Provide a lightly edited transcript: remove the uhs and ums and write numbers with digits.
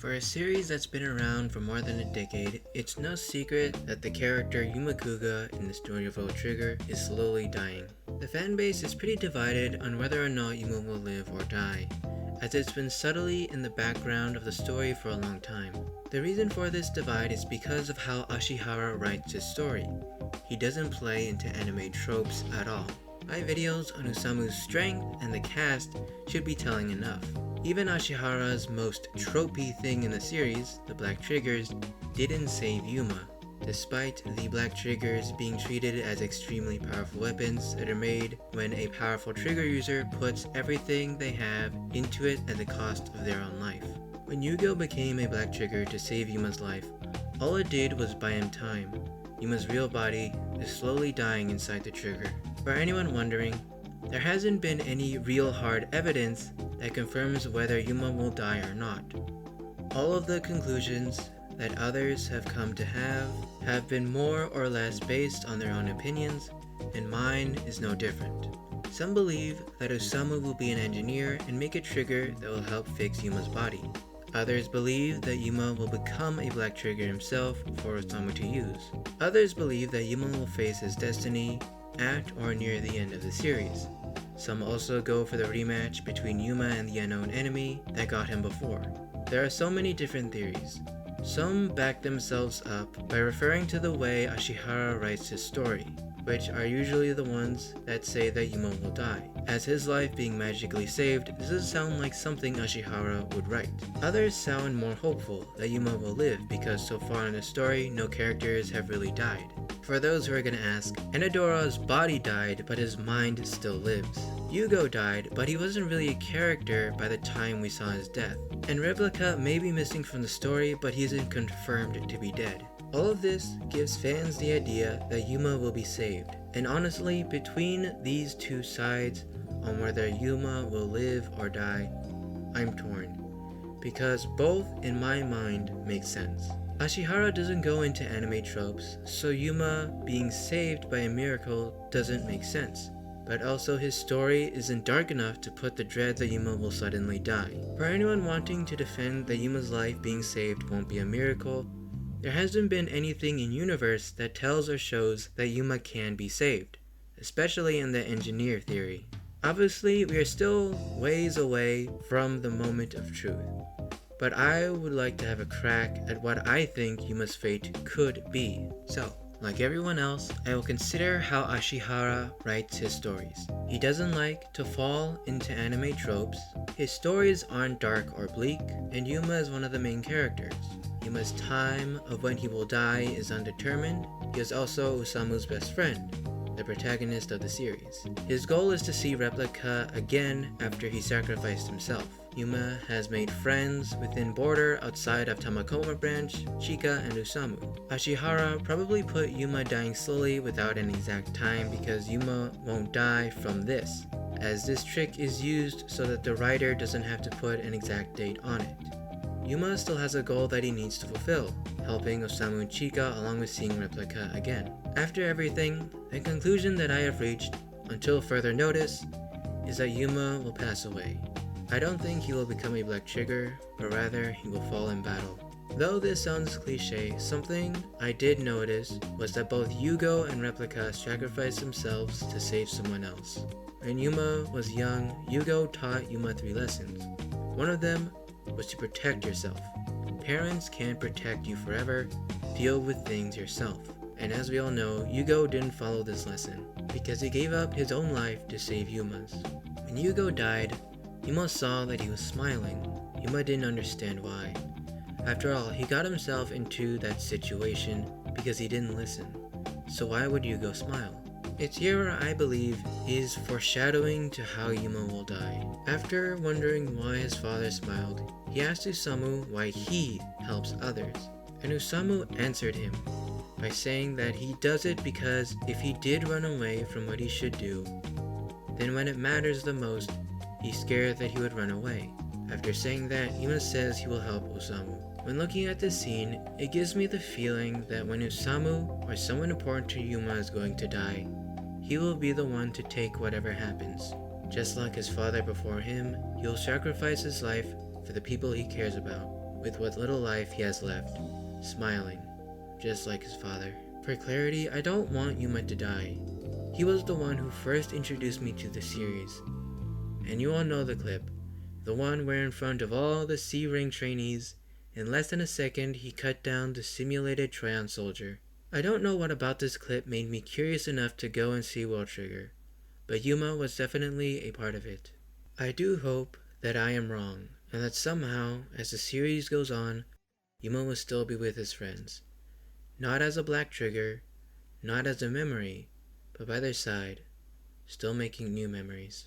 For a series that's been around for more than a decade, it's no secret that the character Yuma Kuga in the story of Trigger is slowly dying. The fanbase is pretty divided on whether or not Yuma will live or die, as it's been subtly in the background of the story for a long time. The reason for this divide is because of how Ashihara writes his story. He doesn't play into anime tropes at all. My videos on Osamu's strength and the cast should be telling enough. Even Ashihara's most tropey thing in the series, the Black Triggers, didn't save Yuma, despite the Black Triggers being treated as extremely powerful weapons that are made when a powerful trigger user puts everything they have into it at the cost of their own life. When Yugo became a Black Trigger to save Yuma's life, all it did was buy him time. Yuma's real body is slowly dying inside the trigger. For anyone wondering, there hasn't been any real hard evidence that confirms whether Yuma will die or not. All of the conclusions that others have come to have been more or less based on their own opinions, and mine is no different. Some believe that Osamu will be an engineer and make a trigger that will help fix Yuma's body. Others believe that Yuma will become a Black Trigger himself for Osamu to use. Others believe that Yuma will face his destiny at or near the end of the series. Some also go for the rematch between Yuma and the unknown enemy that got him before. There are so many different theories. Some back themselves up by referring to the way Ashihara writes his story, which are usually the ones that say that Yuma will die. As his life being magically saved doesn't sound like something Ashihara would write. Others sound more hopeful that Yuma will live because so far in the story no characters have really died. For those who are gonna ask, Anadora's body died but his mind still lives. Yugo died but he wasn't really a character by the time we saw his death. And Replica may be missing from the story but he isn't confirmed to be dead. All of this gives fans the idea that Yuma will be saved, and honestly, between these two sides on whether Yuma will live or die, I'm torn, because both in my mind make sense. Ashihara doesn't go into anime tropes, so Yuma being saved by a miracle doesn't make sense. But also his story isn't dark enough to put the dread that Yuma will suddenly die. For anyone wanting to defend that Yuma's life being saved won't be a miracle, there hasn't been anything in universe that tells or shows that Yuma can be saved, especially in the engineer theory. Obviously, we are still ways away from the moment of truth, but I would like to have a crack at what I think Yuma's fate could be. So, like everyone else, I will consider how Ashihara writes his stories. He doesn't like to fall into anime tropes, his stories aren't dark or bleak, and Yuma is one of the main characters. Yuma's time of when he will die is undetermined. He is also Osamu's best friend, the protagonist of the series. His goal is to see Replica again after he sacrificed himself. Yuma has made friends within border outside of Tamakoma branch, Chika, and Osamu. Ashihara probably put Yuma dying slowly without an exact time because Yuma won't die from this, as this trick is used so that the writer doesn't have to put an exact date on it. Yuma still has a goal that he needs to fulfill, helping Osamu and Chika along with seeing Replica again. After everything, the conclusion that I have reached, until further notice, is that Yuma will pass away. I don't think he will become a Black Trigger, but rather he will fall in battle. Though this sounds cliche, something I did notice was that both Yugo and Replica sacrificed themselves to save someone else. When Yuma was young, Yugo taught Yuma 3 lessons. One of them was to protect yourself. Parents can't protect you forever, deal with things yourself. And as we all know, Yugo didn't follow this lesson, because he gave up his own life to save Yuma's. When Yugo died, Yuma saw that he was smiling. Yuma didn't understand why. After all, he got himself into that situation because he didn't listen. So why would Yugo smile? It's here where I believe is foreshadowing to how Yuma will die. After wondering why his father smiled, he asked Osamu why he helps others. And Osamu answered him by saying that he does it because if he did run away from what he should do, then when it matters the most, he's scared that he would run away. After saying that, Yuma says he will help Osamu. When looking at this scene, it gives me the feeling that when Osamu or someone important to Yuma is going to die, he will be the one to take whatever happens. Just like his father before him, he will sacrifice his life for the people he cares about. with what little life he has left, smiling, just like his father. For clarity, I don't want Yuma to die. He was the one who first introduced me to the series. And you all know the clip, the one where in front of all the C-Ring trainees, in less than a second he cut down the simulated Tryon soldier. I don't know what about this clip made me curious enough to go and see World Trigger, but Yuma was definitely a part of it. I do hope that I am wrong, and that somehow, as the series goes on, Yuma will still be with his friends. Not as a Black Trigger, not as a memory, but by their side, still making new memories.